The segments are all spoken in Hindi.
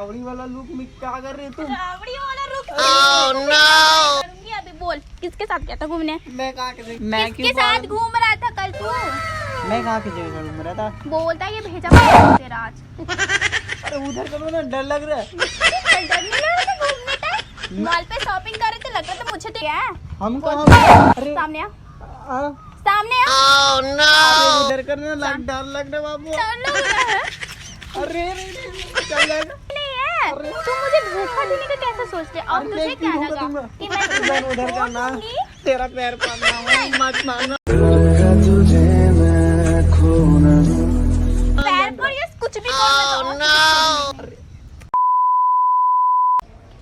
रावड़ी वाला लुक में क्या कर रही तुम? रावड़ी वाला लुक करूंगी अभी। बोल किसके साथ गया था घूमने? मैं कहाँ किसके साथ घूम रहा था कल तू? मैं कहाँ की जगह घूम रहा था? बोलता ये भेजा तेरा आज। अरे उधर करो ना, डर लग रहा है। डर नहीं लग रहा था घूमने टाइम? मॉल पे शॉपिंग कर रहे थे, लग रहा था मुझे तो क्या है। हम कहाँ? अरे सामने आ, आ? सामने आ। अरे उधर करना, डर लग रहा बाबू। डर लग रहा है। अरे चल जाएगा। नहीं है, तू मुझे धोखा देने का कैसे सोचते? अब तुझे क्या लगा कि मैं उधर उधर करना, तेरा पैर पड़ना, मत मारना। पैर पर ये कुछ भी कर।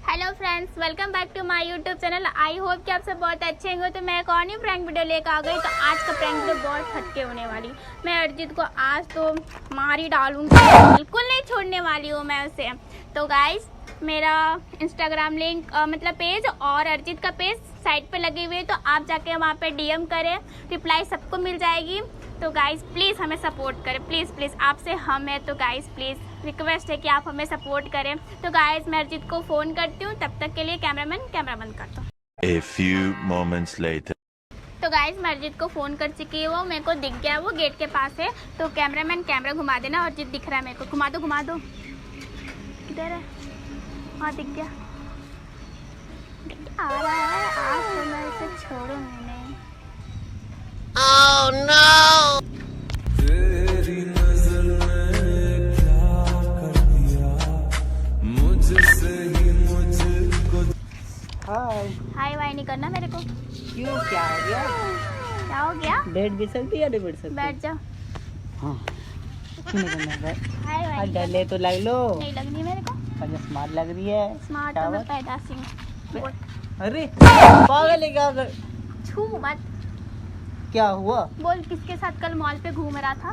Hello friends, welcome back to my YouTube channel. I hope कि आप सब बहुत अच्छे होंगे। तो मैं एक और न्यू प्रैंक वीडियो लेकर आ गई। तो आज का प्रैंक वीडियो बहुत हटके होने वाली। मैं अर्जित को आज तो मार ही डालूंगी, बिल्कुल नहीं छोड़ने वाली हूँ मैं उसे। तो गाइस, मेरा इंस्टाग्राम लिंक मतलब पेज और अर्जित का पेज साइड पे लगे हुए, तो आप जाके वहाँ पे डीएम करें, रिप्लाई सबको मिल जाएगी। तो गाइस प्लीज़ हमें सपोर्ट करें, प्लीज़ प्लीज़ आपसे हम है। तो गाइस प्लीज़ रिक्वेस्ट है कि आप हमें सपोर्ट करें। तो गाइस मैं अर्जित को फ़ोन करती हूँ, तब तक के लिए कैमरा बंद कर दो। A few moments later. तो गाइस मैं अर्जित को फ़ोन कर चुकी है, वो मेरे को दिख गया, वो गेट के पास है। तो कैमरा घुमा देना। अर्जित दिख रहा है मेरे को, घुमा दो। इधर है, हाँ दिख गया, आ रहा है। आज तो मैं इसे छोड़ूंगी नहीं। Oh no! तेरी नजर ने क्या कर दिया मुझसे ही मुझको। हाय वाई नहीं करना मेरे को। क्यों, क्या हो गया? क्या हो गया? बैठ भी सकती है, नहीं बैठ सकती? बैठ जा। हाँ, क्यों नहीं करना है? हाय वाई डले तो लग लो। नहीं लगनी मेरे को। अरे स्मार्ट लग रही है। स्मार्ट तो मैं पैदा सी हूँ। अरे पागल है क्या? छू मत। क्या हुआ? बोल किसके साथ कल मॉल पे घूम रहा था?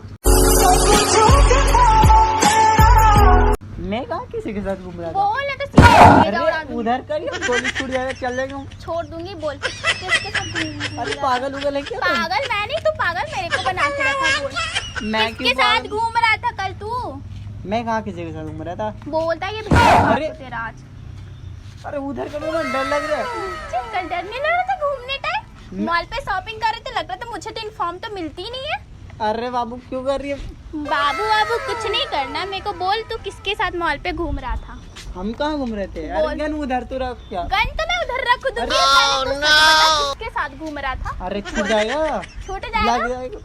मैं कहाँ किसी के साथ घूम रहा था? बोल नहीं तो सीधे उड़ा अरे दूंगी। उधर करिए, गोली छूट जाएगा, चल जाएगा। छोड़ दूंगी। बोल किसके साथ घूम अरे रहा था? पागल उगल है क्या तुम? पागल मैं नहीं, तू पागल मेरे को बना के रखा। बोल मैं किसके क्यों साथ पागल? घूम रहा था कल तू? मैं कहाँ किसी के साथ घूम रहा था? बोलता ये भेजा अरे! तेरा आज। अरे उधर करो ना, डर लग रहा है। कल डर नहीं लग रहा था घूमने टाइम? मॉल पे शॉपिंग कर रहे थे, लग रहा था मुझे तो इन्फॉर्म तो मिलती ही नहीं है। अरे बाबू क्यों कर रही है? बाबू कुछ नहीं करना मेरे को। बोल तू किसके साथ मॉल पे घूम रहा था? हम कहाँ घूम रहे थे? बोल। अरे गन उधर तो रख क्या? गन तो मैं उधर रख दूंगी। अरे! पहले तू सच बता किसके साथ घूम रहा था? अरे छूट जाएगा, छूट लग जाएगा। जाएगा।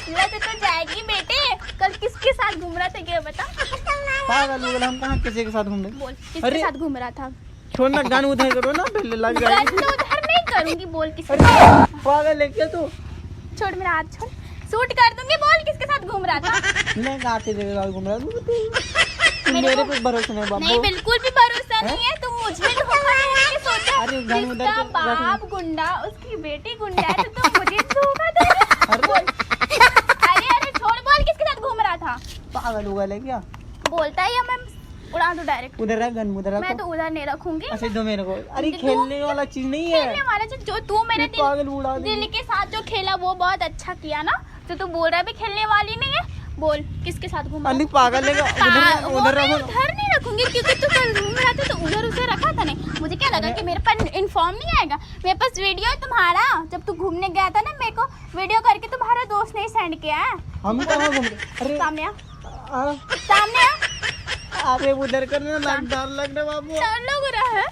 लग तो जाएगी बेटे। कल किसके साथ घूम रहा था ये बता। पागल उगल, हम कहाँ किसी के साथ घूम रहे? बोल किसके अरे! साथ घूम रहा था? छोड़ना, गन उधर करो ना, पहले लग गन जाएगी। तो उधर नहीं करूंगी। बोल किसके अरे साथ? पागल है क्या तू? छोड़ मेरा हाथ छोड़, शूट कर दूंगी। बोल किसके साथ घूम रहा था? मैं कहाँ किसी के साथ घूम रहा हूँ? मेरे पे भरोसा नहीं बाबू। नहीं, बिल्कुल भी भरोसा नहीं है। तुम मुझे धोखा देने की सोचा। अरे गन उधर जिसका तो रख। बाप गुंडा, उसकी बेटी गुंडा है, तो तुम मुझे धोखा दे रहे हो? अरे! बोल। अरे छोड़। बोल किसके साथ घूम रहा था? पागल उगल है क्या? बोलता है या मैं उड़ा दूं डायरेक्ट? उधर रख, गन उधर मैं रखो। तो उधर नहीं रखूंगी। अच्छा दो मेरे को। अरे तू खेलने वाला चीज नहीं है। खेलने वाला जो तू मेरे पागल उड़ा दिल के साथ जो खेला वो बहुत अच्छा किया ना। तो तू बोल रहा है भी खेलने वाली नहीं है। बोल किसके साथ घूम रहा अरे पागल है क्या? वो उधर मैं रखो। उधर नहीं रखूंगी, क्योंकि तू कल घूम रहा था तो उधर उसे रखा था। नहीं, मुझे क्या लगा कि मेरे पास इन्फॉर्म नहीं आएगा। मेरे पास वीडियो है तुम्हारा, जब तू घूमने गया था ना, मेरे को वीडियो करके तुम्हारा दोस्त ने सेंड किया है। हम कहाँ घूम रहे? अरे सामने आ, आ, सामने आ। अरे उधर करना, डर लग रहा बाबू। डर लग रहा है।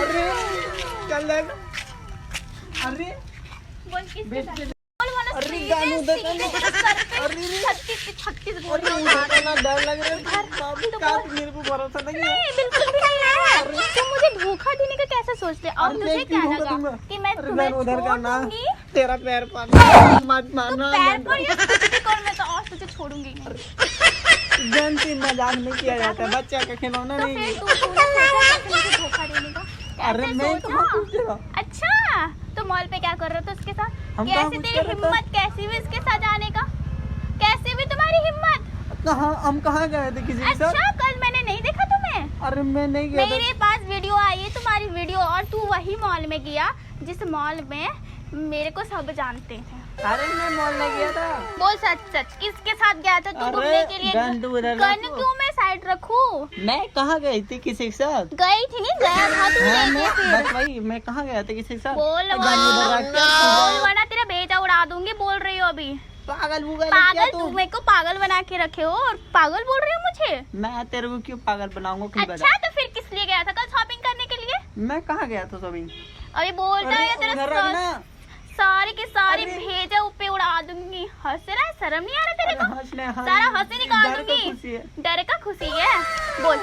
अरे चल जाएगा। अरे बोल किसके बेच साथ? दे। बोल वाला अरे सीधे गान उधर सीधे करना। सर पे अरे 36 गोली अरे मार। उधर करना, डर लग रहा है बाबू। तो क्या बोल। मेरे को भरोसा नहीं है? नहीं, बिल्कुल भी नहीं है। तुम मुझे धोखा देने का कैसे सोचते? और अरे तुझे मैं क्या क्यों लगा धोखा दूंगा? कि मैं अरे तुम्हें मैं उधर छोड़ करना, दूंगी? तेरा पैर पड़ना, मत तो मारना। पैर पर ये कुछ भी कर, मैं तो आज तुझे छोड़ूंगी नहीं। गन से मजाक नहीं किया जाता है, बच्चा का खिलौना तो नहीं फिर है। तूने सोचा कैसे मुझे धोखा देने का? अरे कैसे मैं सोचा? कहाँ कुछ देगा? अच्छा, तो मॉल पे क्या कर रहे थे उसके साथ? हम कहाँ कैसे कुछ तेरी कर रहे थे? हिम्मत, कैसी भी इसके साथ जाने का? कैसे भी तुम्हारी हिम्मत? कहाँ हम कहाँ गए थे किसी के साथ? अच्छा, कल मैंने नहीं देखा तुम्हें। अरे मैं नहीं गया था। मेरे पास वीडियो आई है, तुम्हारी वीडियो, और तू वही मॉल में गया जिस मॉल में मेरे को सब जानते थे। अरे मैं मॉल में गया था। बोल सच सच, किसके साथ गया था तू अरे, घूमने के लिए? गन तो उधर गन रखो। क्यों मैं साइड रखूं? मैं कहाँ गई थी किसी के साथ? गई थी नहीं, गया था तू हाँ, लेके फिर। बस वही मैं कहाँ गया था किसी के साथ? बोल गन उधर रख के बोल वरना तेरा बेटा उड़ा दूंगी। बोल रही हो अभी? पागल वुगल है क्या पागल? तू? तू मेरे को पागल बना के रखे हो और पागल बोल रही हो मुझे? मैं तेरे को क्यों पागल बनाऊंगा खुद बता। अच्छा तो फिर किस लिए गया था कल शॉपिंग करने के लिए? मैं कहाँ गया था शॉपिंग? अरे बोलता है उधर तेरा रखना। सारी के सारी अरे। भेजा ऊपर उड़ा दूंगी। हंस रहा है? शर्म नहीं आ रहा तेरे को? हंस ले, हंस। सारा हंसी निकाल डर का खुशी दूंगी। है। डर का खुशी है? बोल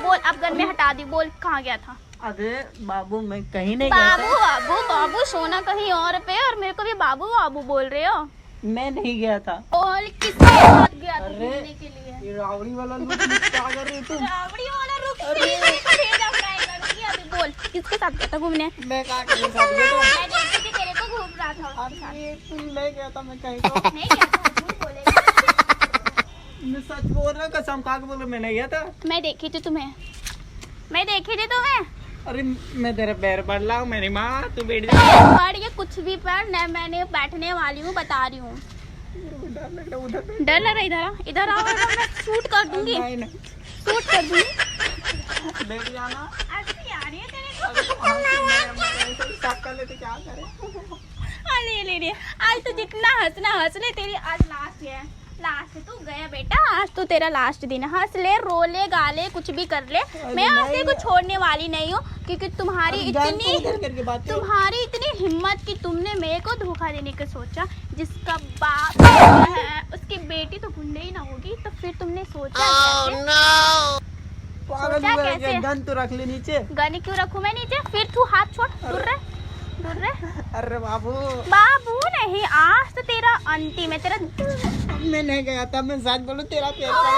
बोल, अब गन में हटा दी। बोल कहाँ गया था? अरे बाबू मैं कहीं नहीं गया बाबू था। बाबू बाबू सोना कहीं और पे और मेरे को भी बाबू बाबू बोल रहे हो? मैं नहीं गया था। बोल किसके साथ गया था अरे। घूमने के लिए? ये रावड़ी वाला लुक क्या कर रही तुम? रावड़ी वाला रुक भेजा फ्राई करूंगी अभी। बोल किसके साथ गया था घूमने? मैं कहाँ के साथ गया था? मैं देखी थी तेरे को घूम रहा था उसके साथ। अरे तुम नहीं गया था मैं कहीं तो। नहीं गया था, झूठ बोलेगा। मैं सच बोल रहा हूँ, कसम खा के बोल रहा हूँ, मैं नहीं गया था। मैं देखी थी तुम्हें, मैं देखी थी तुम्हें। अरे मैं तेरे पैर पड़ रहा हूँ मेरी माँ, तू बैठ जा। पढ़ ये कुछ भी पढ़ न, मैंने बैठने वाली हूँ, बता रही हूँ। डर लग रहा उधर पे। डर लग रहा? इधर आ, इधर आओ, मैं शूट कर दूंगी, नहीं नहीं शूट कर दूंगी। बैठ जाना। अच्छी आ रही है तेरे अरे को? हाँ, मैं ऐसे ही साफ कर लेते क्या करें? अरे ले ले, आज तो जितना हंसना हंस ले, तेरी आज लास्ट है। लास्ट है, तू गया बेटा, आज तो तेरा लास्ट दिन है। हंस ले, रो ले, गा ले, कुछ भी कर ले, मैं आज तेरे को छोड़ने वाली नहीं हूँ। क्योंकि तुम्हारी तुम्हारी इतनी हिम्मत कि तुमने मेरे को धोखा देने का सोचा। जिसका बाप है उसकी बेटी तो गुंडे ही ना होगी, तो फिर तुमने सोचा कैसे? पागल सोचा हुआ है कैसे? क्या? गन तो रख ले नीचे। गन क्यों रखूं मैं नीचे? फिर तू हाथ छोड़, दूर रह, दूर रह। अरे बाबू बाबू नहीं, आज तो तेरा अंतिम है। तेरा मैं नहीं गया था, मैं सच बोलूं तेरा पैर ओ, पड़ा।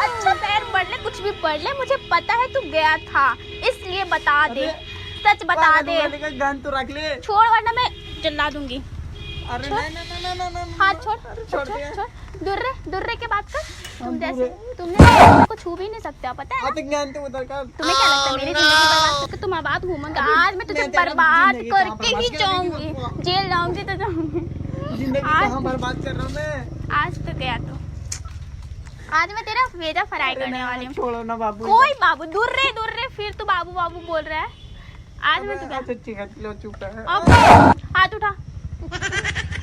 अच्छा पैर पढ़ ले, कुछ भी पढ़ ले, मुझे पता है तू गया था, इसलिए बता दे, अरे, सच बता दे। गन तो रख ले। छोड़ वरना मैं चिल्ला दूंगी। अरे छोड़। नहीं नहीं नहीं नहीं नहीं हाथ छोड़, छोड़ छोड़, दिया। छोड़। दूर रह के बात कर। तुम हम जैसे दूर तुमने मेरे को छू भी नहीं सकते, पता है ना? अब ज्ञान तो उधर कर। तुम्हें क्या लगता है मेरी जिंदगी बर्बाद करके तुम आबाद घूमोगे? आज मैं तुझे मैं तेरा बर्बाद जिंदगी कहाँ करके बर्बाद ही कर जाऊंगी, देंगी? जेल जाऊंगी तो जाऊंगी। जिंदगी आज- कहाँ बर्बाद कर रहा हूँ मैं? आज तो गया तो आज मैं तेरा वेजा फ्राई अरे करने नहीं, वाली हूँ। छोड़ो ना बाबू। कोई बाबू, दूर रहे, फिर तू बाबू बाबू बोल रहा है। आज मैं तुझे अच्छा ठीक है, चलो चुप है। अब हाथ उठा,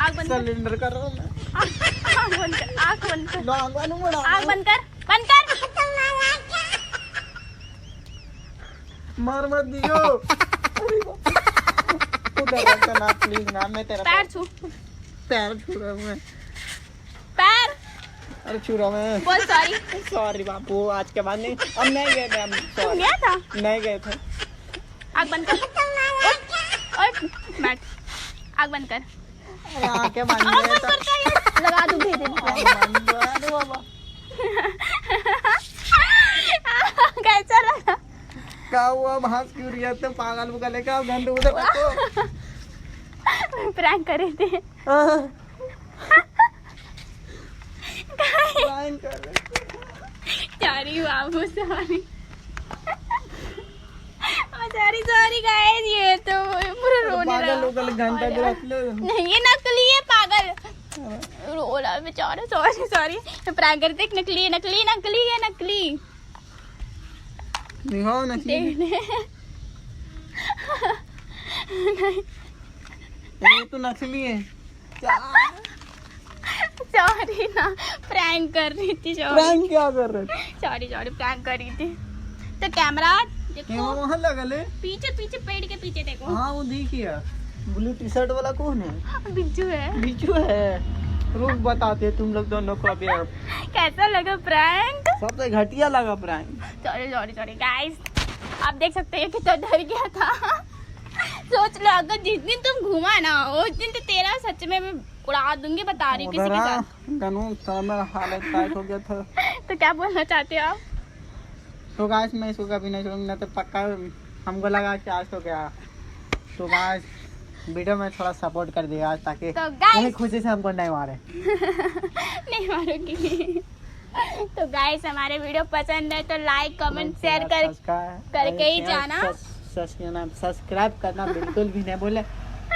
आग बंद कर, सिलेंडर कर रहा हूँ मैं। आग बंद कर, आग बंद कर, लो आंगन में बड़ा। आग बंद कर, बंद कर। मार मत दियो। अरे बाप। उधर रख ना प्लीज ना, मैं तेरा पैर छू, पैर छू रहा हूँ मैं। पैर अरे छू रहा हूँ मैं। बोल सॉरी। सॉरी बापू, आज के बाद नहीं। अब नहीं गए थे हम। तुम सॉरी गया था? नहीं गए थे। आग बंद कर, ओए बैठ, आग बंद कर, अरे आंखें बंद आग गए बंद करता है, लगा दूं भेदे। अरे बाबा कैसा लगा? क्या हुआ? भांस क्यों रही है? तुम पागल बुगल है क्या? गंद उधर रखो। प्रैंक करे थे। प्रैंक कर रहे। सॉरी बाबू, सॉरी सॉरी गाइस, ये तो पूरा रोने पागल लगा। उगल घंटा भी रख लो। नहीं ये नकली है पागल, रो रहा बेचारा। सॉरी प्रैंक करते, नकली है, नकली। दिखाओ ना चीज़। ये तो नकली है। सॉरी ना, प्रैंक कर रही थी। प्रैंक क्या कर रहे थे? सॉरी प्रैंक कर रही थी। तो कैमरा क्यों देखो, वहाँ लगल है? पीछे पेड़ के पीछे देखो। हाँ वो देखिए, ब्लू टी शर्ट वाला कौन है? बिज्जू है। बिच्छू है। रुक बताते तुम लोग दोनों को अभी। अब कैसा लगा प्रैंक? सबसे घटिया लगा प्रैंक। सॉरी गाइस, आप देख सकते हैं कितना डर गया था। सोच लो अगर जिस दिन तुम घूमा ना उस दिन तो तेरा सच में मैं उड़ा दूंगी, बता रही हूँ किसी के साथ। गनू का मेरा हालत टाइट हो गया था। तो क्या बोलना चाहते हो आप? तो गाइस मैं इसको कभी नहीं छोड़ूंगा, तो पक्का हमको लगा कि आज तो गया। तो गाइस वीडियो में थोड़ा सपोर्ट कर दिया आज, ताकि तो गाइस खुशी से हमको नहीं मारे। नहीं मारूंगी। तो गाइस हमारे वीडियो पसंद है तो लाइक कमेंट शेयर करके ही जाना। सब्सक्राइब करना बिल्कुल भी नहीं बोले।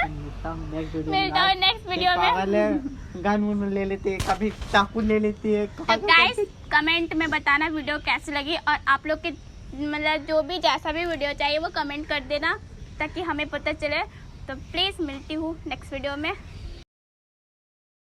मिलता हूँ नेक्स्ट वीडियो मिलता हूँ नेक्स्ट वीडियो में। पागल है, गन वुन ले लेते हैं, कभी चाकू ले लेती है। तो गाइस कमेंट में बताना वीडियो कैसी लगी, और आप लोग के मतलब जो भी जैसा भी वीडियो चाहिए वो कमेंट कर देना ताकि हमें पता चले। तो प्लीज़ मिलती हूँ नेक्स्ट वीडियो में।